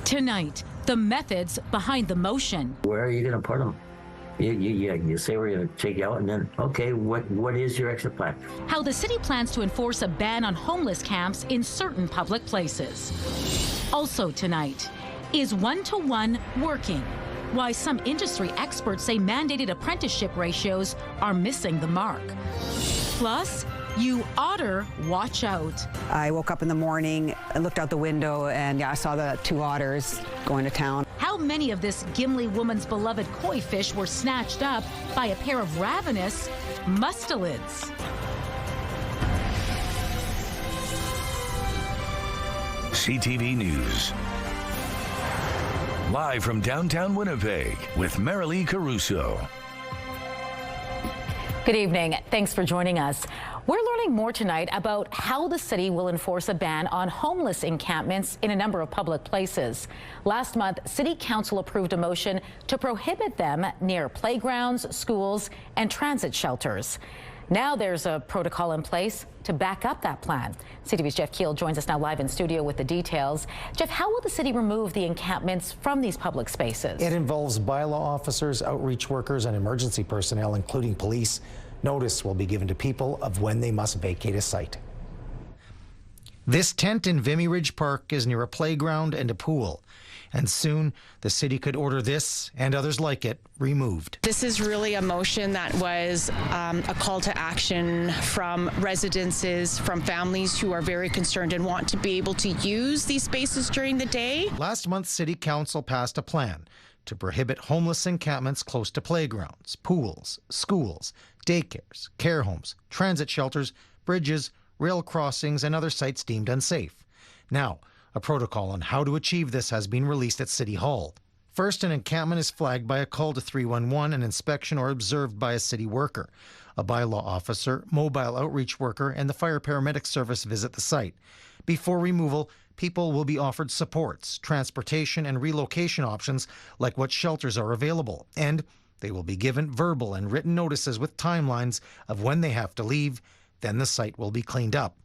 Tonight, the methods behind the motion. Where are you going to put them? You say we're going to take you out, and then, okay, what is your exit plan? How the city plans to enforce a ban on homeless camps in certain public places. Also tonight, is one-to-one working? Why some industry experts say mandated apprenticeship ratios are missing the mark. Plus, you otter, watch out. I woke up in the morning, I looked out the window, and I saw the 2 otters going to town. How many of this Gimli woman's beloved koi fish were snatched up by a pair of ravenous mustelids? CTV News. Live from downtown Winnipeg with Marilee Caruso. Good evening. Thanks for joining us. We're learning more tonight about how the city will enforce a ban on homeless encampments in a number of public places. Last month, City Council approved a motion to prohibit them near playgrounds, schools, and transit shelters. Now there's a protocol in place to back up that plan. CTV's Jeff Keel joins us now live in studio with the details. Jeff, how will the city remove the encampments from these public spaces? It involves bylaw officers, outreach workers, and emergency personnel, including police. Notice will be given to people of when they must vacate a site. This tent in Vimy Ridge Park is near a playground and a pool. And soon, the city could order this and others like it removed. This is really a motion that was a call to action from residences, from families who are very concerned and want to be able to use these spaces during the day. Last month, City Council passed a plan to prohibit homeless encampments close to playgrounds, pools, schools, daycares, care homes, transit shelters, bridges, rail crossings, and other sites deemed unsafe. Now, a protocol on how to achieve this has been released at City Hall. First, an encampment is flagged by a call to 311, an inspection, or observed by a city worker. A bylaw officer, mobile outreach worker, and the fire paramedic service visit the site. Before removal, people will be offered supports, transportation, and relocation options like what shelters are available. And they will be given verbal and written notices with timelines of when they have to leave. Then the site will be cleaned up.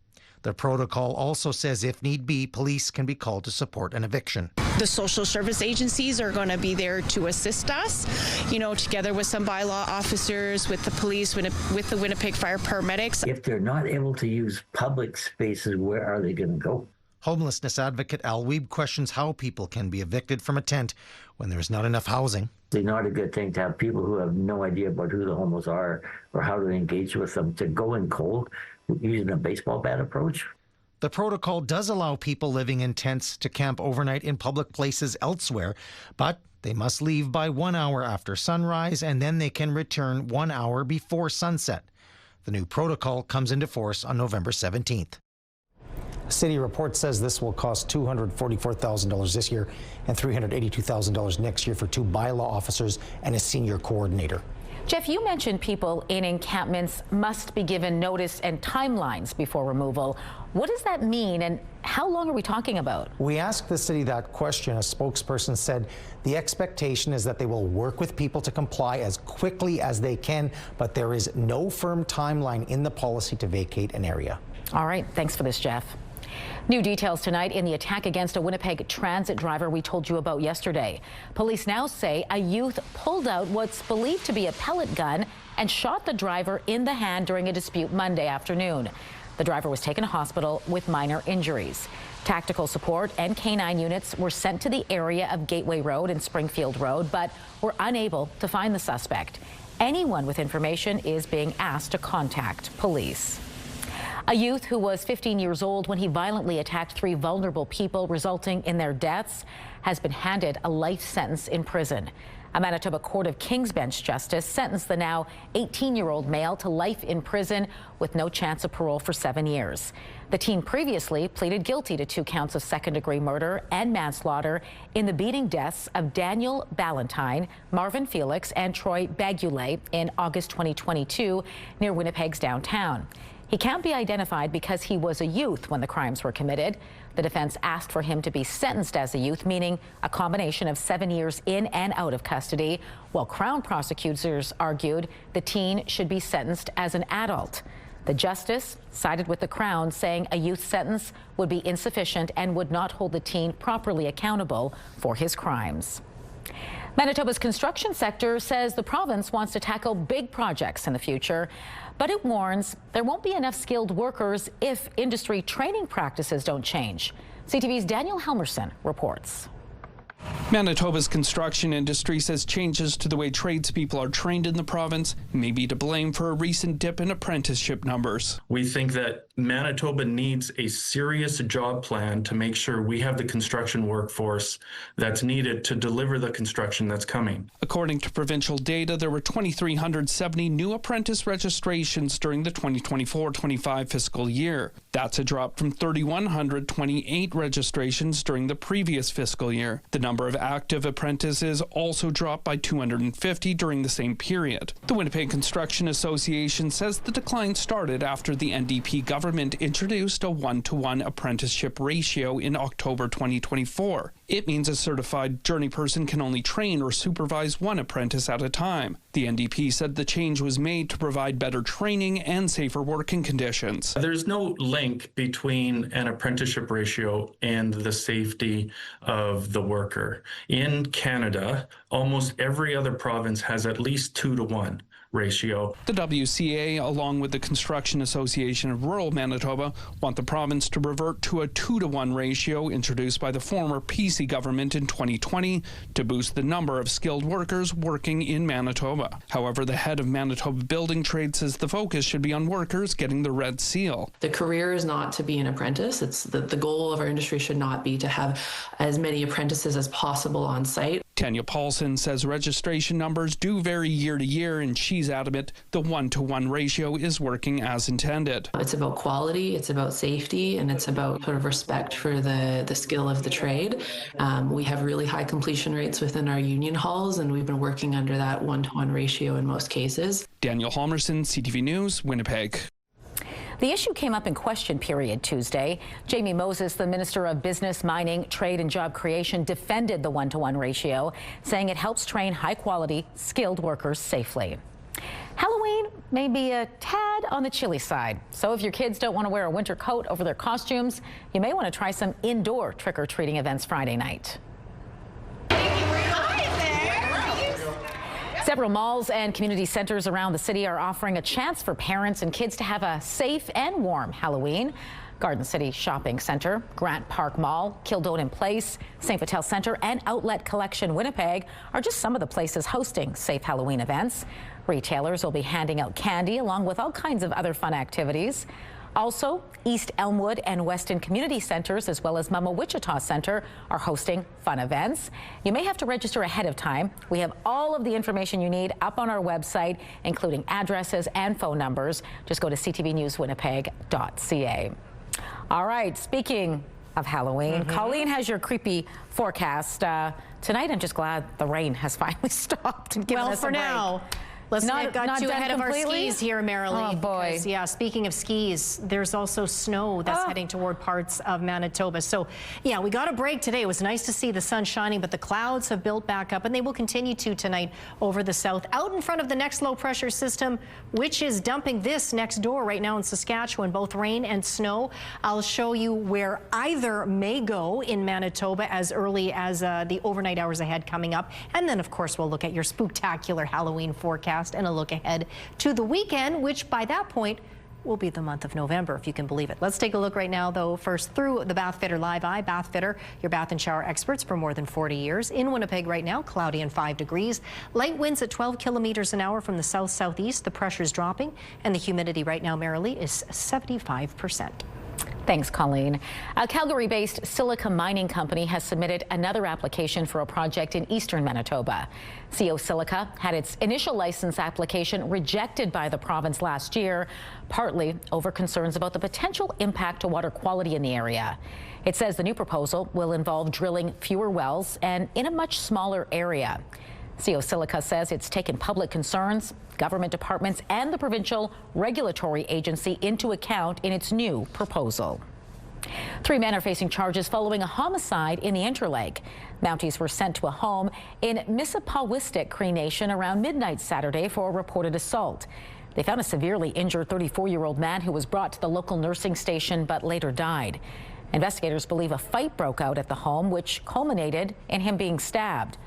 The protocol also says if need be, police can be called to support an eviction. The social service agencies are going to be there to assist us, together with some bylaw officers, with the police, with the Winnipeg Fire Paramedics. If they're not able to use public spaces, where are they going to go? Homelessness advocate Al Weeb questions how people can be evicted from a tent when there's not enough housing. It's not a good thing to have people who have no idea about who the homeless are or how to engage with them to go in cold using a baseball bat approach. The protocol does allow people living in tents to camp overnight in public places elsewhere, but they must leave by 1 hour after sunrise, and then they can return 1 hour before sunset. The new protocol comes into force on November 17th. A city report says this will cost $244,000 this year and $382,000 next year for 2 bylaw officers and a senior coordinator. Jeff, you mentioned people in encampments must be given notice and timelines before removal. What does that mean, and how long are we talking about? We asked the city that question. A spokesperson said the expectation is that they will work with people to comply as quickly as they can, but there is no firm timeline in the policy to vacate an area. All right, thanks for this, Jeff. New details tonight in the attack against a Winnipeg transit driver we told you about yesterday. Police now say a youth pulled out what's believed to be a pellet gun and shot the driver in the hand during a dispute Monday afternoon. The driver was taken to hospital with minor injuries. Tactical support and K9 units were sent to the area of Gateway Road and Springfield Road, but were unable to find the suspect. Anyone with information is being asked to contact police. A youth who was 15 years old when he violently attacked 3 vulnerable people, resulting in their deaths, has been handed a life sentence in prison. A Manitoba Court of King's Bench justice sentenced the now 18-year-old male to life in prison with no chance of parole for 7 years. The teen previously pleaded guilty to 2 counts of second-degree murder and manslaughter in the beating deaths of Daniel Ballantyne, Marvin Felix, and Troy Bagulay in August 2022 near Winnipeg's downtown. He can't be identified because he was a youth when the crimes were committed. The defense asked for him to be sentenced as a youth, meaning a combination of 7 years in and out of custody, while Crown prosecutors argued the teen should be sentenced as an adult. The justice sided with the Crown, saying a youth sentence would be insufficient and would not hold the teen properly accountable for his crimes. Manitoba's construction sector says the province wants to tackle big projects in the future, but it warns there won't be enough skilled workers if industry training practices don't change. CTV's Daniel Helmerson reports. Manitoba's construction industry says changes to the way tradespeople are trained in the province may be to blame for a recent dip in apprenticeship numbers. We think that Manitoba needs a serious job plan to make sure we have the construction workforce that's needed to deliver the construction that's coming. According to provincial data, there were 2,370 new apprentice registrations during the 2024-25 fiscal year. That's a drop from 3,128 registrations during the previous fiscal year. The number of active apprentices also dropped by 250 during the same period. The Winnipeg Construction Association says the decline started after the NDP government introduced a 1-to-1 apprenticeship ratio in October 2024. It means a certified journey person can only train or supervise one apprentice at a time. The NDP said the change was made to provide better training and safer working conditions. There's no link between an apprenticeship ratio and the safety of the worker. In Canada, almost every other province has at least 2-to-1 ratio. The WCA, along with the Construction Association of Rural Manitoba, want the province to revert to a 2-to-1 ratio introduced by the former PC government in 2020 to boost the number of skilled workers working in Manitoba. However, the head of Manitoba Building Trade says the focus should be on workers getting the red seal. The career is not to be an apprentice. It's the goal of our industry should not be to have as many apprentices as possible on site. Tanya Paulson says registration numbers do vary year to year, and she's adamant the 1-to-1 ratio is working as intended. It's about quality, it's about safety, and it's about sort of respect for the skill of the trade. We have really high completion rates within our union halls, and we've been working under that 1-to-1 ratio in most cases. Daniel Halmerson, CTV News, Winnipeg. The issue came up in question period Tuesday. Jamie Moses, the Minister of Business, Mining, Trade and Job Creation, defended the 1-to-1 ratio, saying it helps train high-quality, skilled workers safely. Halloween may be a tad on the chilly side, so if your kids don't want to wear a winter coat over their costumes, you may want to try some indoor trick-or-treating events Friday night. Several malls and community centers around the city are offering a chance for parents and kids to have a safe and warm Halloween. Garden City Shopping Centre, Grant Park Mall, Kildonan Place, St. Vital Centre and Outlet Collection Winnipeg are just some of the places hosting safe Halloween events. Retailers will be handing out candy along with all kinds of other fun activities. Also, East Elmwood and Weston Community Centers, as well as Mama Wichita Center, are hosting fun events. You may have to register ahead of time. We have all of the information you need up on our website, including addresses and phone numbers. Just go to ctvnewswinnipeg.ca. All right, speaking of Halloween, Colleen has your creepy forecast. Tonight, I'm just glad the rain has finally stopped and given us a break. Well, for now. Let's not got too ahead of our skis here, Marilee. Oh, boy. Because, yeah, speaking of skis, there's also snow that's heading toward parts of Manitoba. So, yeah, we got a break today. It was nice to see the sun shining, but the clouds have built back up, and they will continue to tonight over the south, out in front of the next low-pressure system, which is dumping this next door right now in Saskatchewan, both rain and snow. I'll show you where either may go in Manitoba as early as the overnight hours ahead coming up. And then, of course, we'll look at your spooktacular Halloween forecast and a look ahead to the weekend, which by that point will be the month of November, if you can believe it. Let's take a look right now, though, first through the Bath Fitter Live Eye. Bath Fitter, your bath and shower experts for more than 40 years. In Winnipeg right now, cloudy and 5 degrees. Light winds at 12 kilometers an hour from the south-southeast. The pressure's dropping, and the humidity right now, Marilee, is 75%. Thanks, Colleen. A Calgary-based Silica mining company has submitted another application for a project in eastern Manitoba. CO Silica had its initial license application rejected by the province last year, partly over concerns about the potential impact to water quality in the area. It says the new proposal will involve drilling fewer wells and in a much smaller area. CO Silica says it's taken public concerns, government departments, and the provincial regulatory agency into account in its new proposal. 3 men are facing charges following a homicide in the Interlake. Mounties were sent to a home in Mississipauwishtik Cree Nation around midnight Saturday for a reported assault. They found a severely injured 34-year-old man who was brought to the local nursing station but later died. Investigators believe a fight broke out at the home, which culminated in him being stabbed.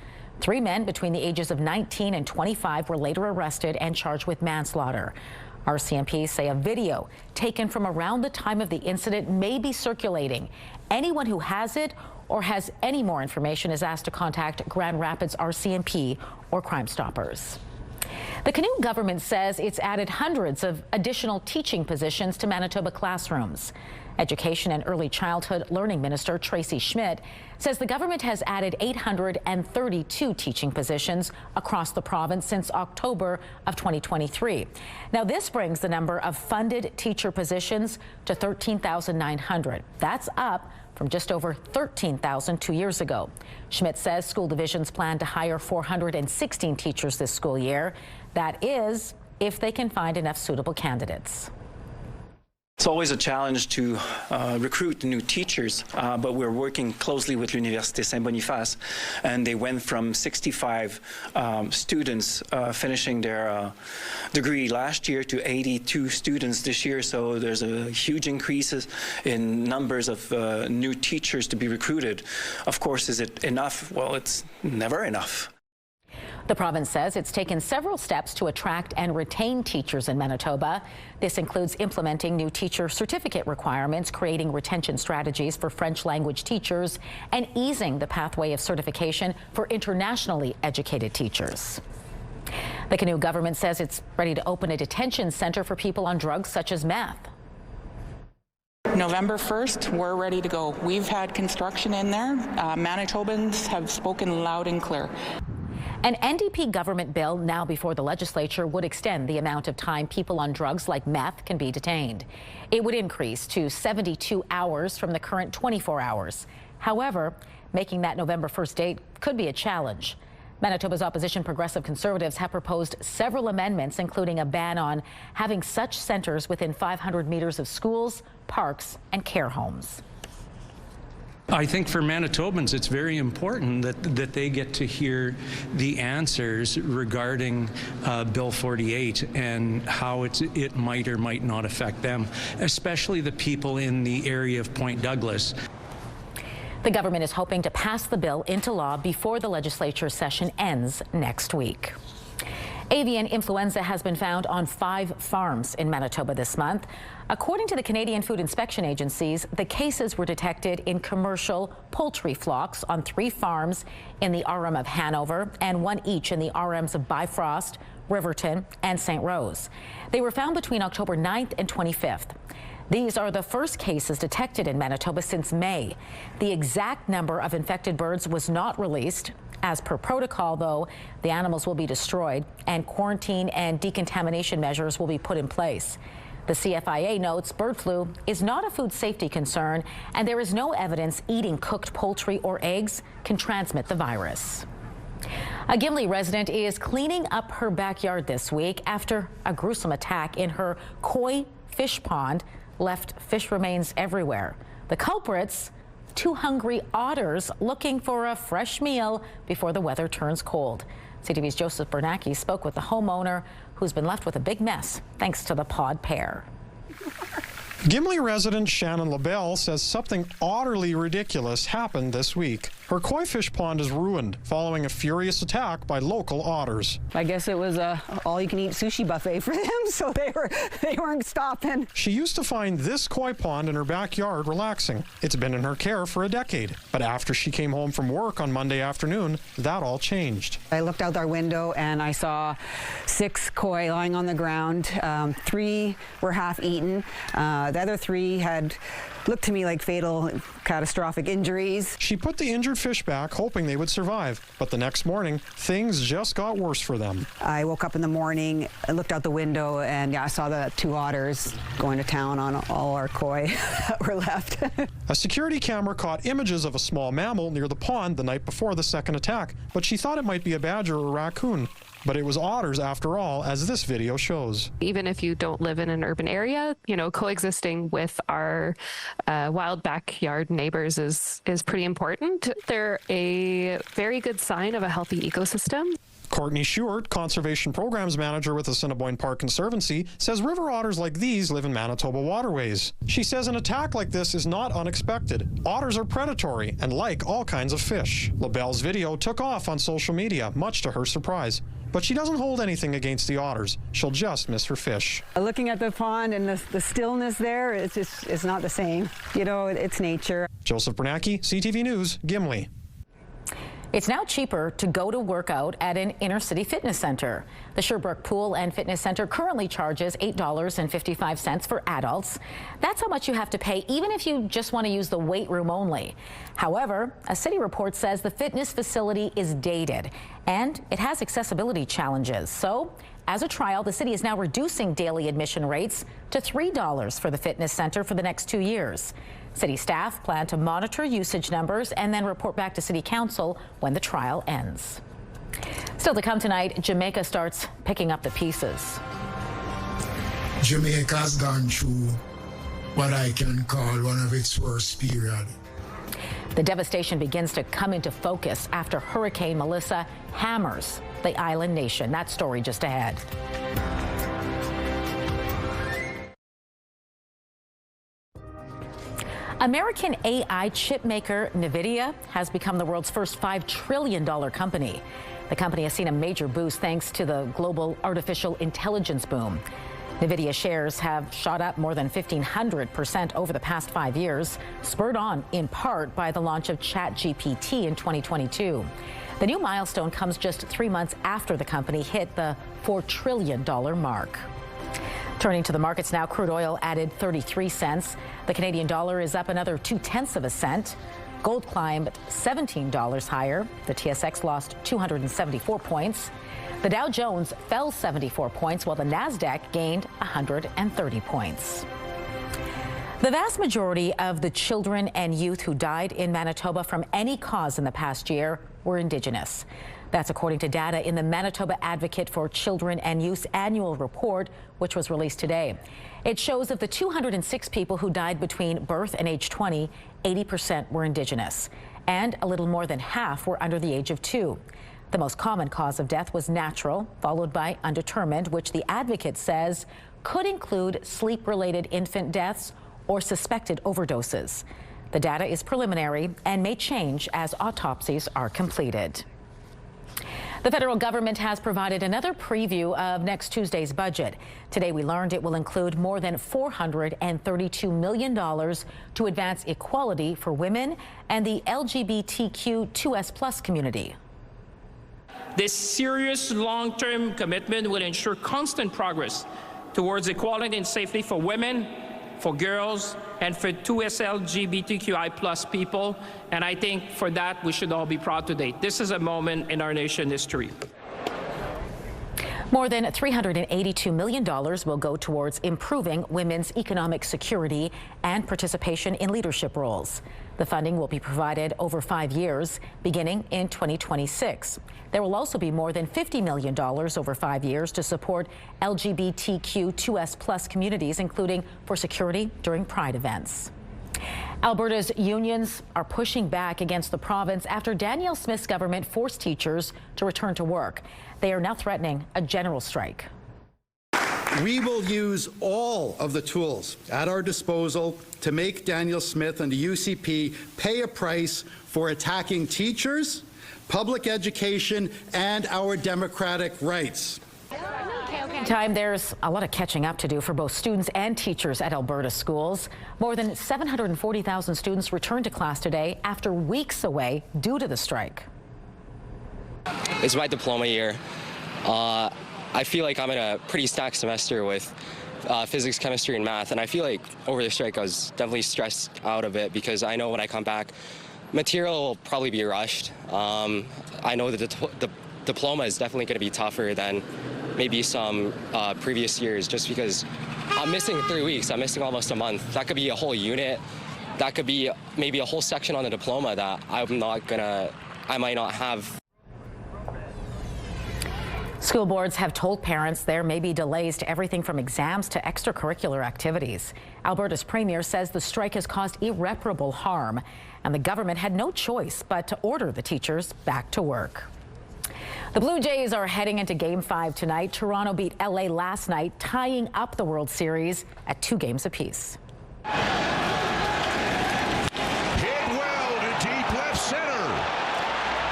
3 men between the ages of 19 and 25 were later arrested and charged with manslaughter. RCMP say a video taken from around the time of the incident may be circulating. Anyone who has it or has any more information is asked to contact Grand Rapids RCMP or Crime Stoppers. The Canoe government says it's added hundreds of additional teaching positions to Manitoba classrooms. Education and Early Childhood Learning Minister Tracy Schmidt says the government has added 832 teaching positions across the province since October of 2023. Now, this brings the number of funded teacher positions to 13,900. That's up from just over 13,000 2 years ago. Schmidt says school divisions plan to hire 416 teachers this school year. That is, if they can find enough suitable candidates. It's always a challenge to recruit new teachers, but we're working closely with l'Université Saint-Boniface, and they went from 65 students finishing their degree last year to 82 students this year, so there's a huge increase in numbers of new teachers to be recruited. Of course, is it enough? Well, it's never enough. The province says it's taken several steps to attract and retain teachers in Manitoba. This includes implementing new teacher certificate requirements, creating retention strategies for French language teachers, and easing the pathway of certification for internationally educated teachers. The Canoe government says it's ready to open a detention center for people on drugs such as meth. November 1st, we're ready to go. We've had construction in there. Manitobans have spoken loud and clear. An NDP government bill now before the legislature would extend the amount of time people on drugs like meth can be detained. It would increase to 72 hours from the current 24 hours. However, making that November 1st date could be a challenge. Manitoba's opposition Progressive Conservatives have proposed several amendments, including a ban on having such centers within 500 meters of schools, parks, and care homes. I think for Manitobans, it's very important that they get to hear the answers regarding Bill 48 and how it might or might not affect them, especially the people in the area of Point Douglas. The government is hoping to pass the bill into law before the legislature session ends next week. Avian influenza has been found on 5 farms in Manitoba this month. According to the Canadian Food Inspection Agencies, the cases were detected in commercial poultry flocks on 3 farms in the RM of Hanover and 1 each in the RMs of Bifrost, Riverton, and St. Rose. They were found between October 9th and 25th. These are the first cases detected in Manitoba since May. The exact number of infected birds was not released. As per protocol, though, the animals will be destroyed and quarantine and decontamination measures will be put in place. The CFIA notes bird flu is not a food safety concern, and there is no evidence eating cooked poultry or eggs can transmit the virus. A Gimli resident is cleaning up her backyard this week after a gruesome attack in her koi fish pond left fish remains everywhere. The culprits, 2 hungry otters looking for a fresh meal before the weather turns cold. CTV's Joseph Bernacki spoke with the homeowner who's been left with a big mess thanks to the pod pair. Gimli resident Shannon LaBelle says something utterly ridiculous happened this week. Her koi fish pond is ruined following a furious attack by local otters. I guess it was a all-you-can-eat sushi buffet for them, so they weren't stopping. She used to find this koi pond in her backyard relaxing. It's been in her care for a decade. But after she came home from work on Monday afternoon, that all changed. I looked out our window and I saw 6 koi lying on the ground. 3 were half eaten. The other 3 had looked to me like fatal, catastrophic injuries. She put the injured fish back, hoping they would survive. But the next morning, things just got worse for them. I woke up in the morning, I looked out the window, and I saw the 2 otters going to town on all our koi that were left. A security camera caught images of a small mammal near the pond the night before the second attack, but she thought it might be a badger or raccoon. But it was otters after all, as this video shows. Even if you don't live in an urban area, coexisting with our wild backyard neighbors is pretty important. They're a very good sign of a healthy ecosystem. Courtney Shewart, Conservation Programs Manager with the Assiniboine Park Conservancy, says river otters like these live in Manitoba waterways. She says an attack like this is not unexpected. Otters are predatory and like all kinds of fish. LaBelle's video took off on social media, much to her surprise. But she doesn't hold anything against the otters. She'll just miss her fish. Looking at the pond and the stillness there, it's not the same. You know, it's nature. Joseph Bernacki, CTV News, Gimli. It's now cheaper to go to work out at an inner-city fitness center. The Sherbrooke Pool and Fitness Center currently charges $8.55 for adults. That's how much you have to pay, even if you just want to use the weight room only. However, a city report says the fitness facility is dated and it has accessibility challenges. So, as a trial, the city is now reducing daily admission rates to $3 for the fitness center for the next 2 years. City staff plan to monitor usage numbers and then report back to City Council when the trial ends. Still to come tonight, Jamaica starts picking up the pieces. Jamaica's gone through what I can call one of its worst periods. The devastation begins to come into focus after Hurricane Melissa hammers the island nation. That story just ahead. American AI chip maker NVIDIA has become the world's first $5 trillion company. The company has seen a major boost thanks to the global artificial intelligence boom. NVIDIA shares have shot up more than 1,500% over the past 5 years, spurred on in part by the launch of ChatGPT in 2022. The new milestone comes just 3 months after the company hit the $4 trillion mark. Turning to the markets now, crude oil added 33 cents. The Canadian dollar is up another 0.2 cents. Gold climbed $17 higher. The TSX lost 274 points. The Dow Jones fell 74 points, while the Nasdaq gained 130 points. The vast majority of the children and youth who died in Manitoba from any cause in the past year were Indigenous. That's according to data in the Manitoba Advocate for Children and Youth's annual report, which was released today. It shows of the 206 people who died between birth and age 20, 80% were Indigenous, and a little more than half were under the age of 2. The most common cause of death was natural, followed by undetermined, which the Advocate says could include sleep-related infant deaths or suspected overdoses. The data is preliminary and may change as autopsies are completed. The federal government has provided another preview of next Tuesday's budget. Today we learned it will include more than $432 million to advance equality for women and the LGBTQ2S+ community. This serious long-term commitment will ensure constant progress towards equality and safety for women, for girls, and for 2S LGBTQI+ people. And I think for that, we should all be proud today. This is a moment in our nation's history. More than $382 million will go towards improving women's economic security and participation in leadership roles. The funding will be provided over 5 years, beginning in 2026. There will also be more than $50 million over 5 years to support LGBTQ2S+ communities, including for security during Pride events. Alberta's unions are pushing back against the province after Danielle Smith's government forced teachers to return to work. They are now threatening a general strike. We will use all of the tools at our disposal to make Danielle Smith and the UCP pay a price for attacking teachers, public education, and our democratic rights. Time, there's a lot of catching up to do for both students and teachers at Alberta schools. More than 740,000 students returned to class today after weeks away due to the strike. It's my diploma year. I feel like I'm in a pretty stacked semester with physics, chemistry, and math, and I feel like over the strike I was definitely stressed out a bit because I know when I come back, material will probably be rushed. I know that the diploma is definitely going to be tougher than maybe some previous years just because I'm missing 3 weeks. I'm missing almost a month. That could be a whole unit. That could be maybe a whole section on the diploma that I might not have. School boards have told parents there may be delays to everything from exams to extracurricular activities. Alberta's premier says the strike has caused irreparable harm, and the government had no choice but to order the teachers back to work. The Blue Jays are heading into Game 5 tonight. Toronto beat LA last night, tying up the World Series at 2 games apiece. Hit well to deep left center.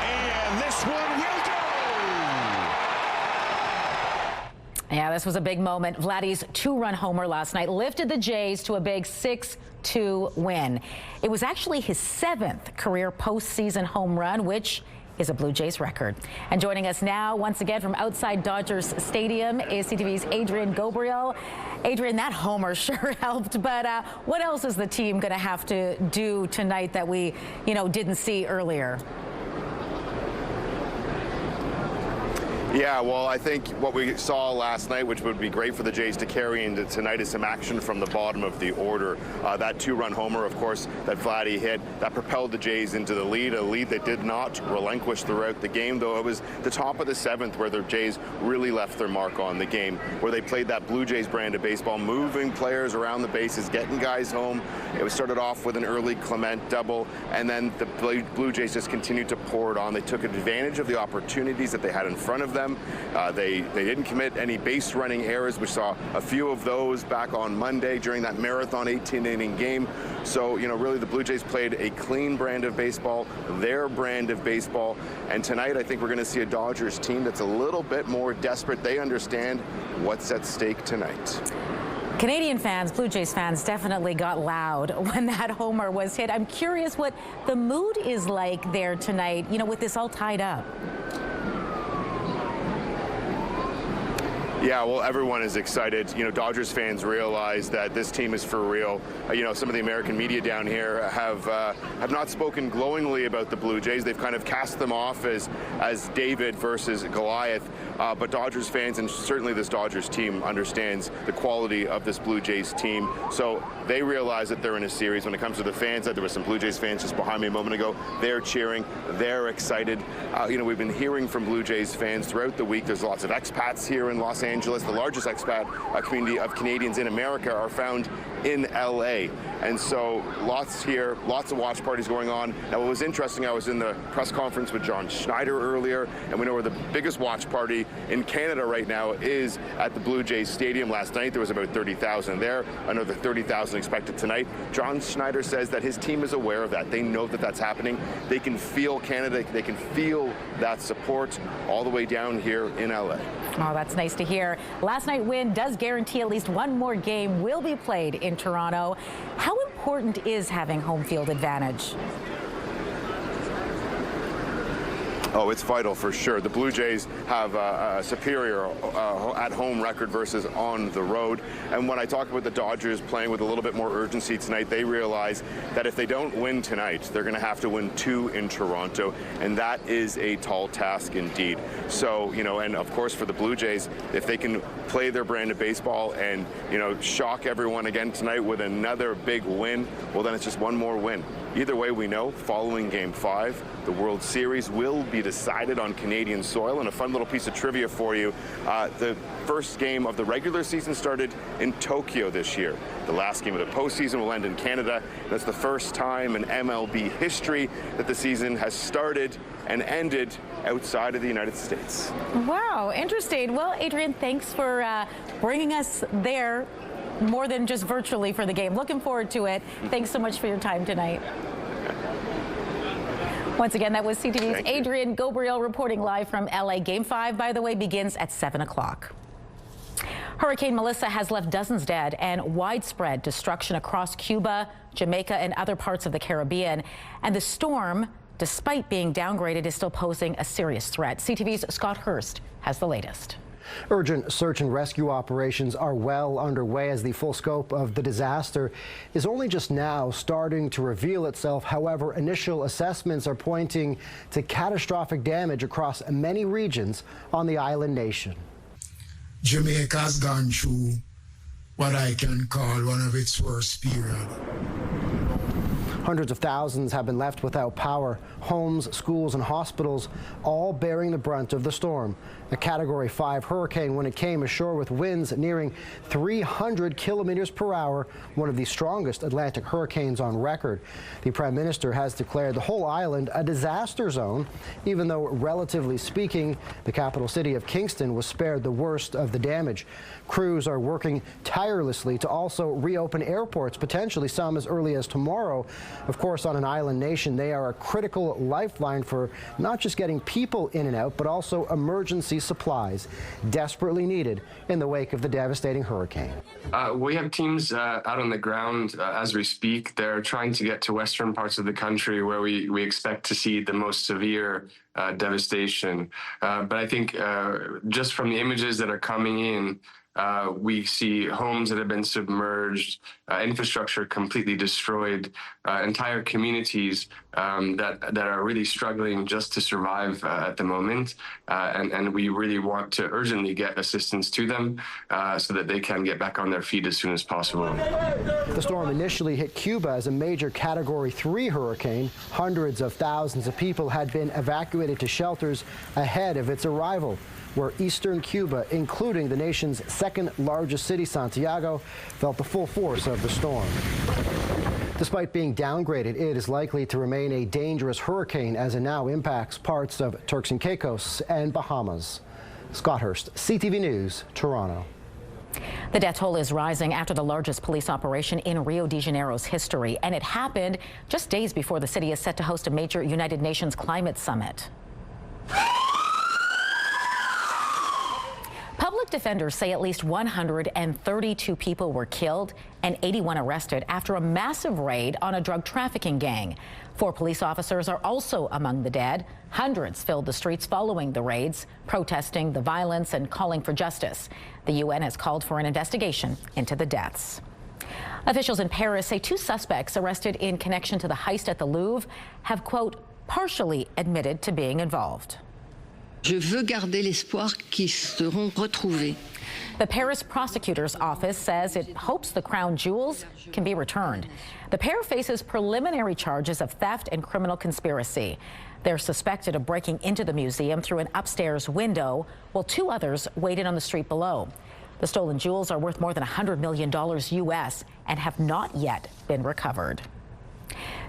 And this one will go. Yeah, this was a big moment. Vladdy's 2-run homer last night lifted the Jays to a big 6-2 win. It was actually his 7th career postseason home run, which is a Blue Jays record. And joining us now, once again from outside Dodgers Stadium, is CTV's Adrian Gabriel. Adrian, that homer sure helped, but what else is the team going to have to do tonight that we, didn't see earlier? Yeah, well, I think what we saw last night, which would be great for the Jays to carry into tonight, is some action from the bottom of the order. That 2-run homer, of course, that Vladdy hit, that propelled the Jays into the lead, a lead they did not relinquish throughout the game, though it was the top of the 7th where the Jays really left their mark on the game, where they played that Blue Jays brand of baseball, moving players around the bases, getting guys home. It was started off with an early Clement double, and then the Blue Jays just continued to pour it on. They took advantage of the opportunities that they had in front of them. They didn't commit any base running errors. We saw a few of those back on Monday during that marathon 18-inning game. So, really the Blue Jays played a clean brand of baseball, their brand of baseball. And tonight I think we're going to see a Dodgers team that's a little bit more desperate. They understand what's at stake tonight. Canadian fans, Blue Jays fans, definitely got loud when that homer was hit. I'm curious what the mood is like there tonight, with this all tied up. Yeah, well, everyone is excited. Dodgers fans realize that this team is for real. Some of the American media down here have not spoken glowingly about the Blue Jays. They've kind of cast them off as David versus Goliath. But Dodgers fans, and certainly this Dodgers team, understands the quality of this Blue Jays team. So they realize that they're in a series. When it comes to the fans, there were some Blue Jays fans just behind me a moment ago. They're cheering. They're excited. We've been hearing from Blue Jays fans throughout the week. There's lots of expats here in Los Angeles. The largest expat community of Canadians in America are found in LA. And so lots here, lots of watch parties going on. Now, what was interesting, I was in the press conference with John Schneider earlier, and we know where the biggest watch party in Canada right now is at the Blue Jays Stadium. Last night, there was about 30,000 there. Another 30,000 expected tonight. John Schneider says that his team is aware of that. They know that that's happening. They can feel Canada. They can feel that support all the way down here in LA. Oh, that's nice to hear. Last night's win does guarantee at least one more game will be played in Toronto. How important is having home field advantage? Oh, it's vital for sure. The Blue Jays have a superior at-home record versus on the road. And when I talk about the Dodgers playing with a little bit more urgency tonight, they realize that if they don't win tonight, they're going to have to win 2 in Toronto. And that is a tall task indeed. So, and of course for the Blue Jays, if they can play their brand of baseball and, shock everyone again tonight with another big win, well, then it's just one more win. Either way, we know following Game 5, the World Series will be decided on Canadian soil. And a fun little piece of trivia for you, the first game of the regular season started in Tokyo this year. The last game of the postseason will end in Canada. That's the first time in MLB history that the season has started and ended outside of the United States. Wow, interesting. Well, Adrian, thanks for bringing us there more than just virtually for the game. Looking forward to it. Thanks so much for your time tonight. Once again, that was CTV's Adrian Gabriel reporting live from LA. Game 5, by the way, begins at 7 o'clock. Hurricane Melissa has left dozens dead and widespread destruction across Cuba, Jamaica, and other parts of the Caribbean. And the storm, despite being downgraded, is still posing a serious threat. CTV's Scott Hurst has the latest. Urgent search and rescue operations are well underway as the full scope of the disaster is only just now starting to reveal itself. However, initial assessments are pointing to catastrophic damage across many regions on the island nation. Jamaica's gone through what I can call one of its worst periods. Hundreds of thousands have been left without power. Homes, schools, and hospitals all bearing the brunt of the storm. A Category 5 hurricane when it came ashore with winds nearing 300 kilometers per hour, one of the strongest Atlantic hurricanes on record. The Prime Minister has declared the whole island a disaster zone, even though, relatively speaking, the capital city of Kingston was spared the worst of the damage. Crews are working tirelessly to also reopen airports, potentially some as early as tomorrow. Of course, on an island nation, they are a critical lifeline for not just getting people in and out, but also emergency supplies, desperately needed in the wake of the devastating hurricane. We have teams out on the ground as we speak. They're trying to get to western parts of the country where we expect to see the most severe devastation. But I think just from the images that are coming in, we see homes that have been submerged, infrastructure completely destroyed, entire communities that are really struggling just to survive at the moment. And we really want to urgently get assistance to them so that they can get back on their feet as soon as possible. The storm initially hit Cuba as a major Category 3 hurricane. Hundreds of thousands of people had been evacuated to shelters ahead of its arrival, where eastern Cuba, including the nation's second largest city, Santiago, felt the full force of the storm. Despite being downgraded, it is likely to remain a dangerous hurricane as it now impacts parts of Turks and Caicos and Bahamas. Scott Hurst, CTV News, Toronto. The death toll is rising after the largest police operation in Rio de Janeiro's history, and it happened just days before the city is set to host a major United Nations climate summit. Public defenders say at least 132 people were killed and 81 arrested after a massive raid on a drug trafficking gang. 4 police officers are also among the dead. Hundreds filled the streets following the raids, protesting the violence and calling for justice. The UN has called for an investigation into the deaths. Officials in Paris say 2 suspects arrested in connection to the heist at the Louvre have, quote, partially admitted to being involved. Je veux garder l'espoir qu'ils seront retrouvés. The Paris prosecutor's office says it hopes the crown jewels can be returned. The pair faces preliminary charges of theft and criminal conspiracy. They're suspected of breaking into the museum through an upstairs window, while 2 others waited on the street below. The stolen jewels are worth more than $100 million US and have not yet been recovered.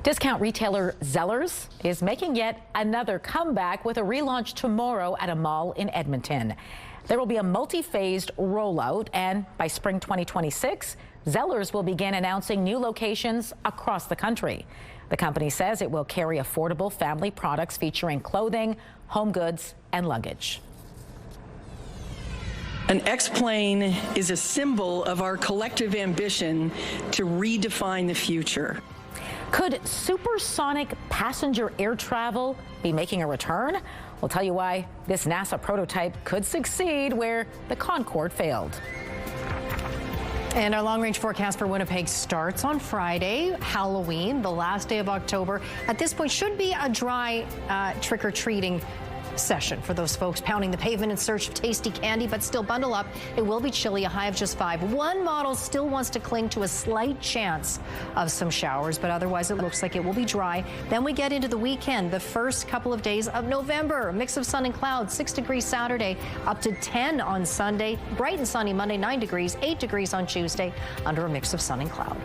Discount retailer Zellers is making yet another comeback with a relaunch tomorrow at a mall in Edmonton. There will be a multi-phased rollout, and by spring 2026, Zellers will begin announcing new locations across the country. The company says it will carry affordable family products featuring clothing, home goods, and luggage. An X-plane is a symbol of our collective ambition to redefine the future. Could supersonic passenger air travel be making a return? We'll tell you why this NASA prototype could succeed where the Concorde failed. And our long-range forecast for Winnipeg starts on Friday, Halloween, the last day of October. At this point, should be a dry trick-or-treating session for those folks pounding the pavement in search of tasty candy, but still bundle up. It will be chilly, a high of just 5. One model still wants to cling to a slight chance of some showers, but otherwise it looks like it will be dry. Then we get into the weekend, the first couple of days of November. A mix of sun and clouds, 6 degrees Saturday, up to 10 on Sunday. Bright and sunny Monday, 9 degrees, 8 degrees on Tuesday, under a mix of sun and cloud.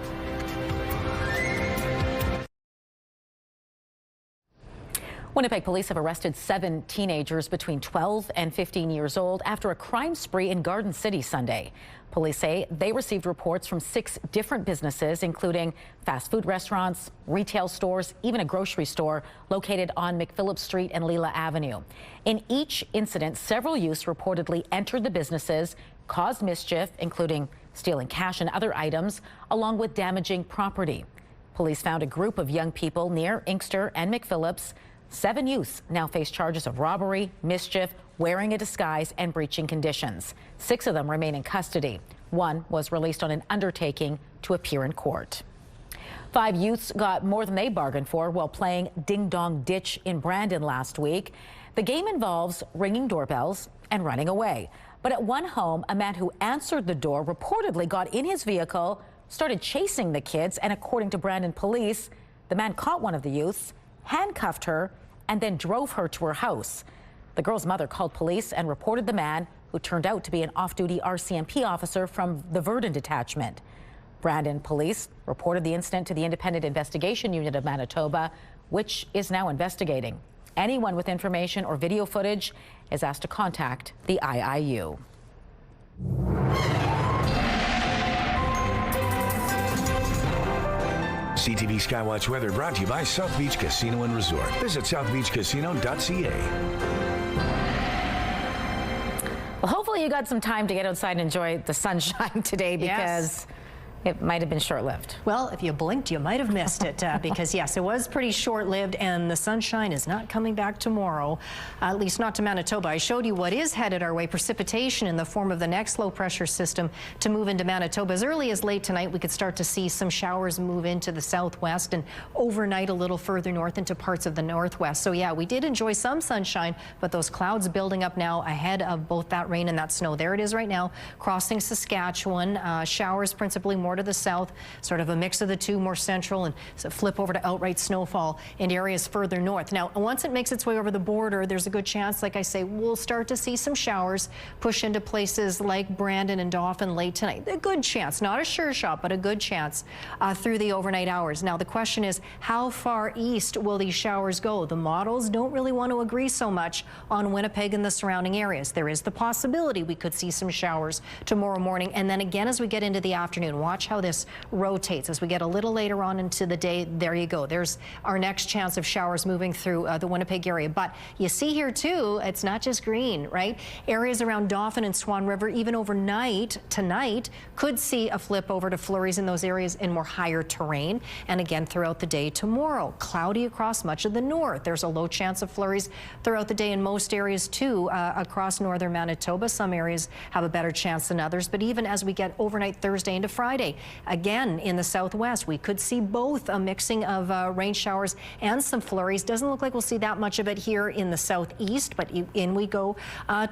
Winnipeg police have arrested 7 teenagers between 12 and 15 years old after a crime spree in Garden City Sunday. Police say they received reports from 6 different businesses, including fast food restaurants, retail stores, even a grocery store located on McPhillips Street and Leela Avenue. In each incident, several youths reportedly entered the businesses, caused mischief, including stealing cash and other items, along with damaging property. Police found a group of young people near Inkster and McPhillips. 7 youths now face charges of robbery, mischief, wearing a disguise, and breaching conditions. 6 of them remain in custody. 1 was released on an undertaking to appear in court. 5 youths got more than they bargained for while playing Ding Dong Ditch in Brandon last week. The game involves ringing doorbells and running away. But at one home, a man who answered the door reportedly got in his vehicle, started chasing the kids, and according to Brandon police, The man caught one of the youths, handcuffed her, and then drove her to her house. The girl's mother called police and reported the man, who turned out to be an off-duty RCMP officer from the Verdun detachment. Brandon police reported the incident to the Independent Investigation Unit of Manitoba, which is now investigating. Anyone with information or video footage is asked to contact the IIU. CTV Skywatch weather brought to you by South Beach Casino and Resort. Visit southbeachcasino.ca. Well, hopefully you got some time to get outside and enjoy the sunshine today, because it might have been short-lived. Well, if you blinked, you might have missed it because, yes, it was pretty short-lived, and the sunshine is not coming back tomorrow, at least not to Manitoba. I showed you what is headed our way, precipitation in the form of the next low-pressure system to move into Manitoba. As early as late tonight, we could start to see some showers move into the southwest, and overnight a little further north into parts of the northwest. So, yeah, we did enjoy some sunshine, but those clouds building up now ahead of both that rain and that snow. There it is right now, crossing Saskatchewan. Showers principally more to the south, sort of a mix of the two, more central, and so flip over to outright snowfall in areas further north. Now, once it makes its way over the border, there's a good chance, like I say, we'll start to see some showers push into places like Brandon and Dauphin late tonight. A good chance, not a sure shot, but a good chance through the overnight hours. Now, the question is, how far east will these showers go? The models don't really want to agree so much on Winnipeg and the surrounding areas. There is the possibility we could see some showers tomorrow morning, and then again as we get into the afternoon. Watch how this rotates as we get a little later on into the day. There you go. There's our next chance of showers moving through the Winnipeg area. But you see here too, it's not just green, right? Areas around Dauphin and Swan River, even overnight tonight, could see a flip over to flurries in those areas in more higher terrain. And again throughout the day tomorrow, cloudy across much of the north. There's a low chance of flurries throughout the day in most areas too across northern Manitoba. Some areas have a better chance than others. But even as we get overnight Thursday into Friday, again in the southwest, we could see both a mixing of rain showers and some flurries. Doesn't look like we'll see that much of it here in the southeast, but in we go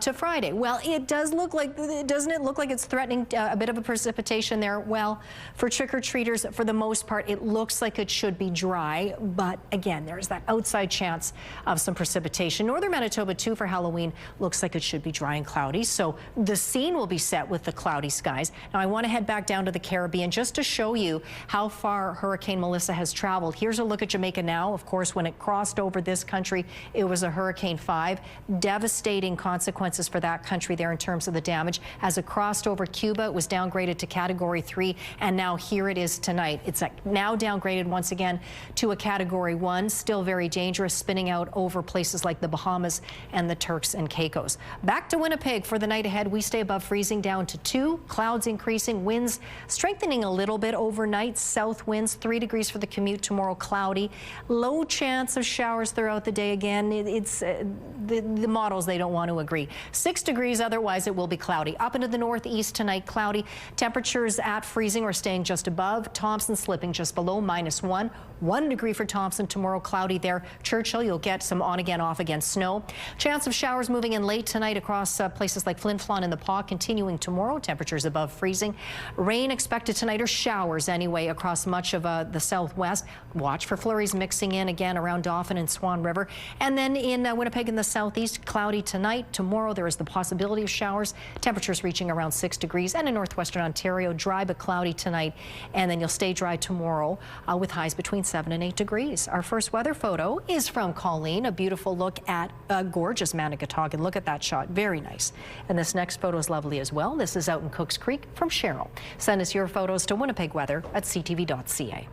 to Friday. Well, it does look like, doesn't it look like it's threatening a bit of a precipitation there? Well, for trick-or-treaters, for the most part, it looks like it should be dry, but again, there's that outside chance of some precipitation. Northern Manitoba, too, for Halloween, looks like it should be dry and cloudy, so the scene will be set with the cloudy skies. Now, I want to head back down to the Caribbean just to show you how far Hurricane Melissa has traveled. Here's a look at Jamaica now. Of course, when it crossed over this country, it was a Hurricane 5. Devastating consequences for that country there in terms of the damage. As it crossed over Cuba, it was downgraded to Category 3, and now here it is tonight. It's now downgraded once again to a Category 1. Still very dangerous, spinning out over places like the Bahamas and the Turks and Caicos. Back to Winnipeg for the night ahead. We stay above freezing, down to 2. Clouds increasing, winds strengthening a little bit overnight. South winds, 3 degrees for the commute tomorrow, cloudy. Low chance of showers throughout the day again. It's the models, they don't want to agree. 6 degrees, otherwise it will be cloudy. Up into the northeast tonight, cloudy. Temperatures at freezing or staying just above. Thompson slipping just below -1. 1 degree for Thompson tomorrow, cloudy there. Churchill, you'll get some on again, off again snow. Chance of showers moving in late tonight across places like Flin Flon and the Paw, continuing tomorrow. Temperatures above freezing. Rain expected tonight, or showers anyway, across much of the southwest. Watch for flurries mixing in again around Dauphin and Swan River. And then in Winnipeg in the southeast, cloudy tonight. Tomorrow there is the possibility of showers. Temperatures reaching around 6 degrees. And in northwestern Ontario, dry but cloudy tonight. And then you'll stay dry tomorrow with highs between 7 and 8 degrees. Our first weather photo is from Colleen. A beautiful look at a gorgeous Manigatawgan. Look at that shot. Very nice. And this next photo is lovely as well. This is out in Cooks Creek from Cheryl. Send us your photos to winnipegweather@ctv.ca.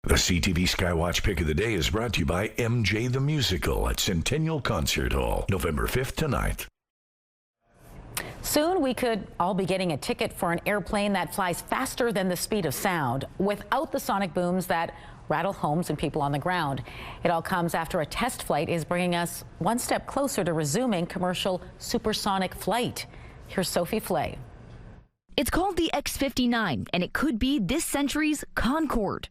The CTV Skywatch Pick of the Day is brought to you by MJ the Musical at Centennial Concert Hall, November 5th to 9th. Soon we could all be getting a ticket for an airplane that flies faster than the speed of sound, without the sonic booms that rattle homes and people on the ground. It all comes after a test flight is bringing us one step closer to resuming commercial supersonic flight. Here's Sophie Flay. It's called the X-59, and it could be this century's Concorde.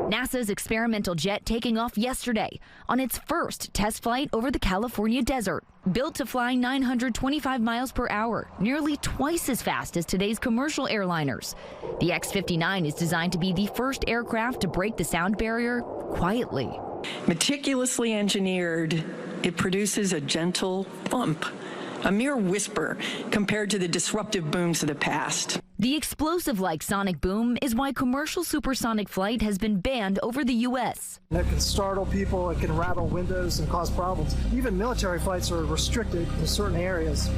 NASA's experimental jet taking off yesterday on its first test flight over the California desert. Built to fly 925 miles per hour, nearly twice as fast as today's commercial airliners. The X-59 is designed to be the first aircraft to break the sound barrier quietly. Meticulously engineered, it produces a gentle bump, a mere whisper compared to the disruptive booms of the past. The explosive-like sonic boom is why commercial supersonic flight has been banned over the U.S. It can startle people, it can rattle windows and cause problems. Even military flights are restricted to certain areas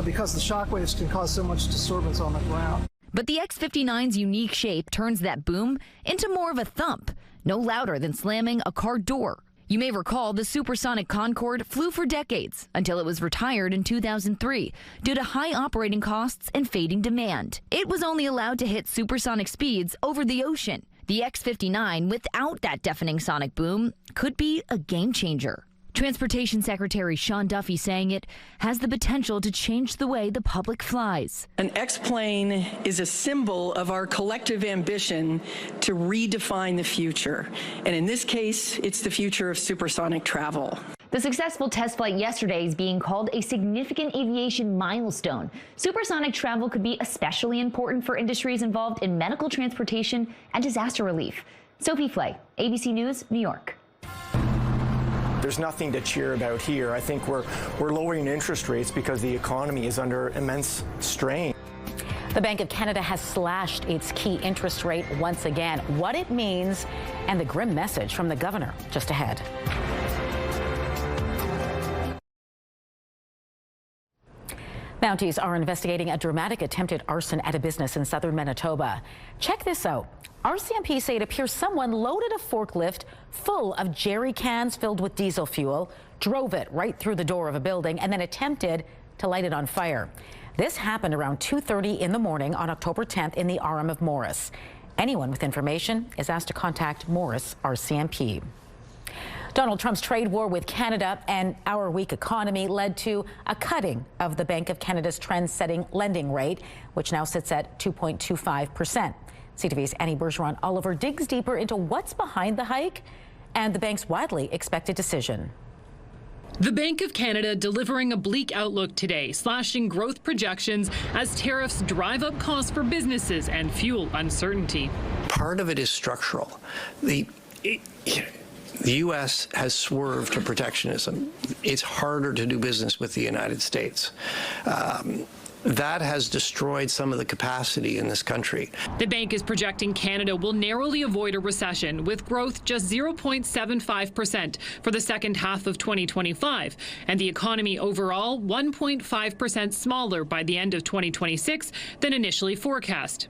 because the shock waves can cause so much disturbance on the ground. But the X-59's unique shape turns that boom into more of a thump, no louder than slamming a car door. You may recall the supersonic Concorde flew for decades until it was retired in 2003 due to high operating costs and fading demand. It was only allowed to hit supersonic speeds over the ocean. The X-59, without that deafening sonic boom, could be a game changer. Transportation Secretary Sean Duffy saying it has the potential to change the way the public flies. An X-plane is a symbol of our collective ambition to redefine the future. And in this case, it's the future of supersonic travel. The successful test flight yesterday is being called a significant aviation milestone. Supersonic travel could be especially important for industries involved in medical transportation and disaster relief. Sophie Flay, ABC News, New York. There's nothing to cheer about here. I think we're lowering interest rates because the economy is under immense strain. The Bank of Canada has slashed its key interest rate once again. What it means and the grim message from the governor just ahead. Mounties are investigating a dramatic attempted arson at a business in southern Manitoba. Check this out. RCMP say it appears someone loaded a forklift full of jerry cans filled with diesel fuel, drove it right through the door of a building, and then attempted to light it on fire. This happened around 2:30 in the morning on October 10th in the RM of Morris. Anyone with information is asked to contact Morris RCMP. Donald Trump's trade war with Canada and our weak economy led to a cutting of the Bank of Canada's trend-setting lending rate, which now sits at 2.25%. CTV's Annie Bergeron-Oliver digs deeper into what's behind the hike and the bank's widely expected decision. The Bank of Canada delivering a bleak outlook today, slashing growth projections as tariffs drive up costs for businesses and fuel uncertainty. Part of it is structural. The U.S. has swerved to protectionism. It's harder to do business with the United States. That has destroyed some of the capacity in this country. The bank is projecting Canada will narrowly avoid a recession with growth just 0.75% for the second half of 2025, and the economy overall 1.5% smaller by the end of 2026 than initially forecast.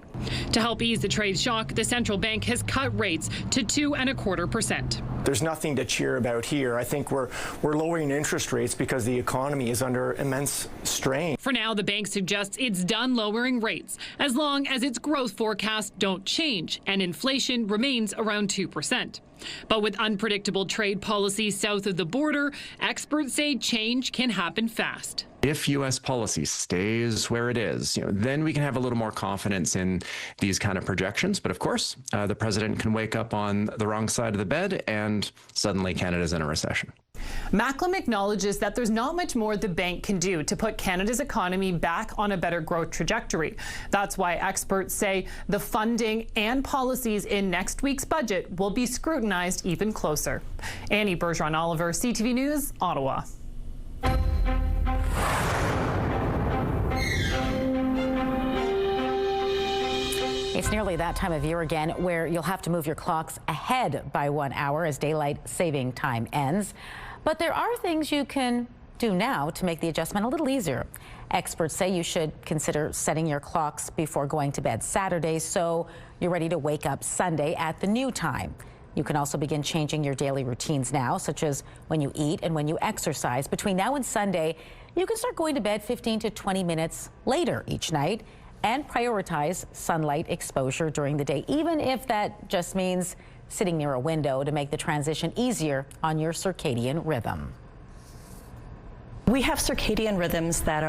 To help ease the trade shock, the central bank has cut rates to 2.25%. There's nothing to cheer about here. I think we're lowering interest rates because the economy is under immense strain. For now, the bank suggests it's done lowering rates as long as its growth forecasts don't change and inflation remains around 2%. But with unpredictable trade policies south of the border, experts say change can happen fast. If U.S. policy stays where it is, then we can have a little more confidence in these kind of projections. But of course, the president can wake up on the wrong side of the bed and suddenly Canada's in a recession. Macklem acknowledges that there's not much more the bank can do to put Canada's economy back on a better growth trajectory. That's why experts say the funding and policies in next week's budget will be scrutinized even closer. Annie Bergeron-Oliver, CTV News, Ottawa. It's nearly that time of year again where you'll have to move your clocks ahead by 1 hour as daylight saving time ends. But there are things you can do now to make the adjustment a little easier. Experts say you should consider setting your clocks before going to bed Saturday so you're ready to wake up Sunday at the new time. You can also begin changing your daily routines now, such as when you eat and when you exercise. Between now and Sunday, you can start going to bed 15 to 20 minutes later each night and prioritize sunlight exposure during the day, even if that just means sitting near a window to make the transition easier on your circadian rhythm. We have circadian rhythms that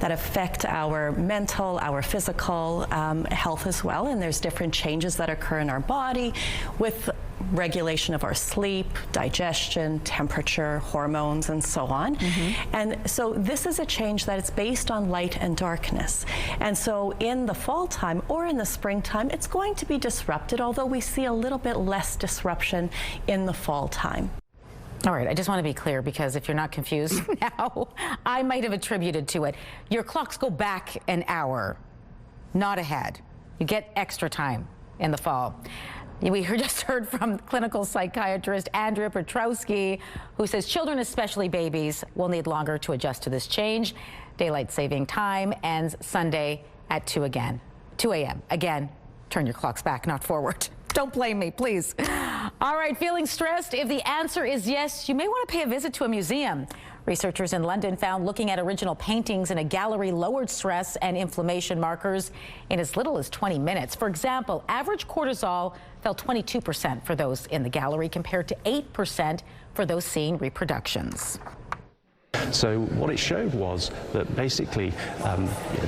affect our mental, our physical health as well, and there's different changes that occur in our body with regulation of our sleep, digestion, temperature, hormones, and so on. And so this is a change that is based on light and darkness. And so in the fall time or in the springtime, it's going to be disrupted, although we see a little bit less disruption in the fall time. All right, I just want to be clear, because if you're not confused now, I might have attributed to it. Your clocks go back an hour, not ahead. You get extra time in the fall. We just heard from clinical psychiatrist Andrea Petrowski, who says children, especially babies, will need longer to adjust to this change. Daylight saving time ends Sunday at 2 a.m. Again, turn your clocks back, not forward. Don't blame me, please. All right, feeling stressed? If the answer is yes, you may want to pay a visit to a museum. Researchers in London found looking at original paintings in a gallery lowered stress and inflammation markers in as little as 20 minutes. For example, average cortisol fell 22% for those in the gallery compared to 8% for those seeing reproductions. So what it showed was that basically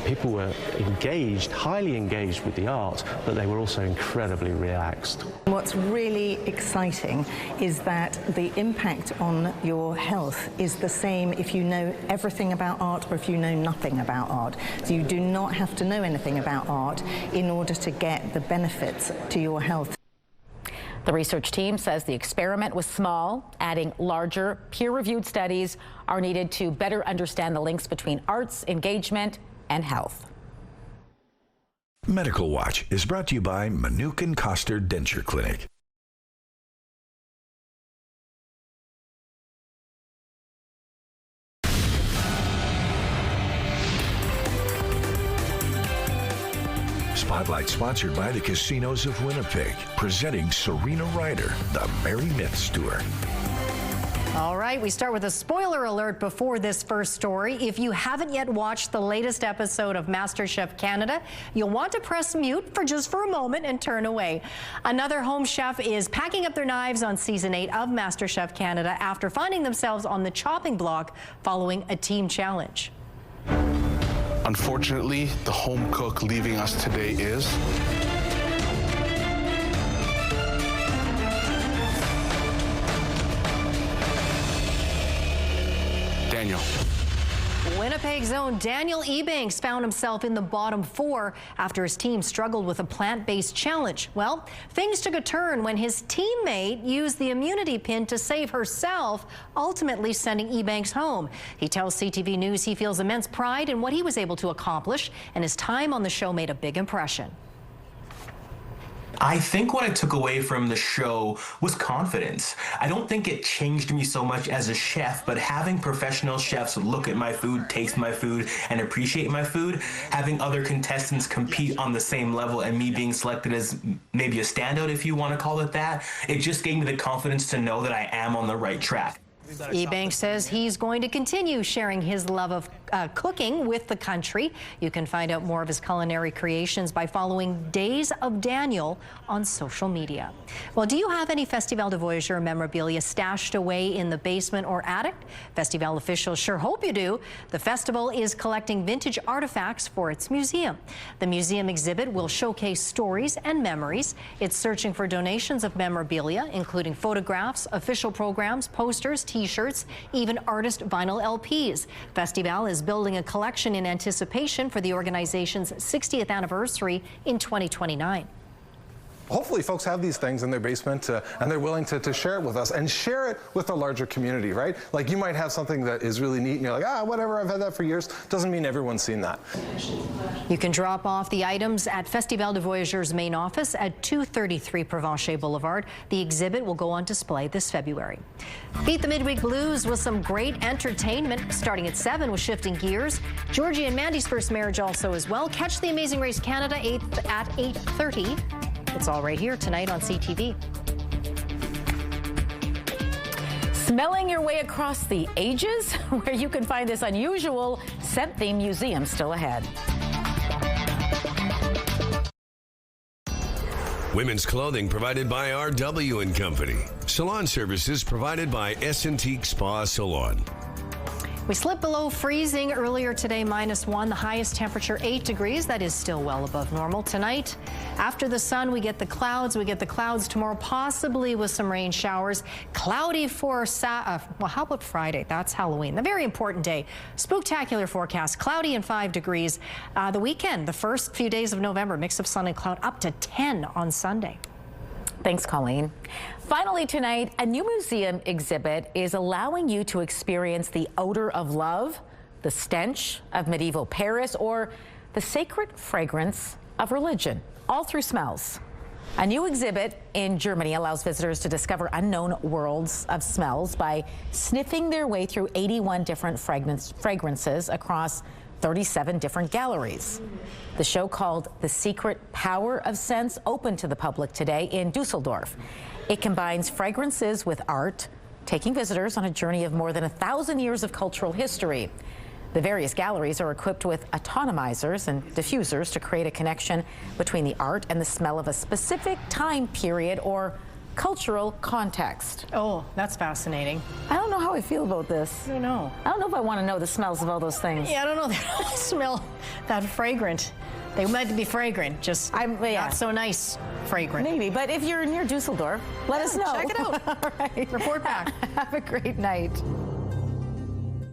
people were engaged, highly engaged with the art, but they were also incredibly relaxed. What's really exciting is that the impact on your health is the same if you know everything about art or if you know nothing about art. So you do not have to know anything about art in order to get the benefits to your health. The research team says the experiment was small. Adding larger, peer-reviewed studies are needed to better understand the links between arts, engagement, and health. Medical Watch is brought to you by Manukin Koster Denture Clinic. Spotlight sponsored by the Casinos of Winnipeg, presenting Serena Ryder, the Merry Myths Tour. All right, we start with a spoiler alert before this first story. If you haven't yet watched the latest episode of MasterChef Canada, you'll want to press mute for a moment and turn away. Another home chef is packing up their knives on season 8 of MasterChef Canada after finding themselves on the chopping block following a team challenge. Unfortunately, the home cook leaving us today is Daniel. Winnipeg's own Daniel Ebanks found himself in the bottom 4 after his team struggled with a plant-based challenge. Well, things took a turn when his teammate used the immunity pin to save herself, ultimately sending Ebanks home. He tells CTV News he feels immense pride in what he was able to accomplish, and his time on the show made a big impression. I think what I took away from the show was confidence. I don't think it changed me so much as a chef, but having professional chefs look at my food, taste my food, and appreciate my food, having other contestants compete on the same level and me being selected as maybe a standout, if you want to call it that, it just gave me the confidence to know that I am on the right track. Ebanks says he's going to continue sharing his love of cooking with the country. You can find out more of his culinary creations by following Days of Daniel on social media. Well, do you have any Festival de Voyageur memorabilia stashed away in the basement or attic? Festival officials sure hope you do. The festival is collecting vintage artifacts for its museum. The museum exhibit will showcase stories and memories. It's searching for donations of memorabilia, including photographs, official programs, posters, T-shirts, even artist vinyl LPs. Festival is building a collection in anticipation for the organization's 60th anniversary in 2029. Hopefully folks have these things in their basement and they're willing to share it with us and share it with the larger community, right? Like you might have something that is really neat and you're like, whatever, I've had that for years. Doesn't mean everyone's seen that. You can drop off the items at Festival de Voyageur's main office at 233 Provencher Boulevard. The exhibit will go on display this February. Beat the midweek blues with some great entertainment starting at 7 with Shifting Gears. Georgie and Mandy's first marriage also as well. Catch The Amazing Race Canada at 8:30. It's all right here tonight on CTV. Smelling your way across the ages, where you can find this unusual scent-themed museum still ahead. Women's clothing provided by RW & Company. Salon services provided by S&T Spa Salon. We slipped below freezing earlier today, -1. The highest temperature 8 degrees. That is still well above normal. Tonight, after the sun, we get the clouds. We get the clouds tomorrow, possibly with some rain showers. Cloudy for well, how about Friday? That's Halloween, the very important day. Spooktacular forecast, cloudy and 5 degrees. The weekend, the first few days of November, mix of sun and cloud, up to 10 on Sunday. Thanks, Colleen. Finally tonight, a new museum exhibit is allowing you to experience the odor of love, the stench of medieval Paris, or the sacred fragrance of religion, all through smells. A new exhibit in Germany allows visitors to discover unknown worlds of smells by sniffing their way through 81 different fragrances across 37 different galleries. The show, called The Secret Power of Scents, opened to the public today in Dusseldorf. It combines fragrances with art, taking visitors on a journey of more than 1,000 years of cultural history. The various galleries are equipped with atomizers and diffusers to create a connection between the art and the smell of a specific time period or cultural context. Oh, that's fascinating. I don't know how I feel about this. I don't know. I don't know if I want to know the smells of all those things. Yeah, I don't know. They don't smell that fragrant. They might be fragrant, just not so nice fragrant. Maybe, but if you're near Dusseldorf, let us know. Check it out. All right. Report back. Have a great night.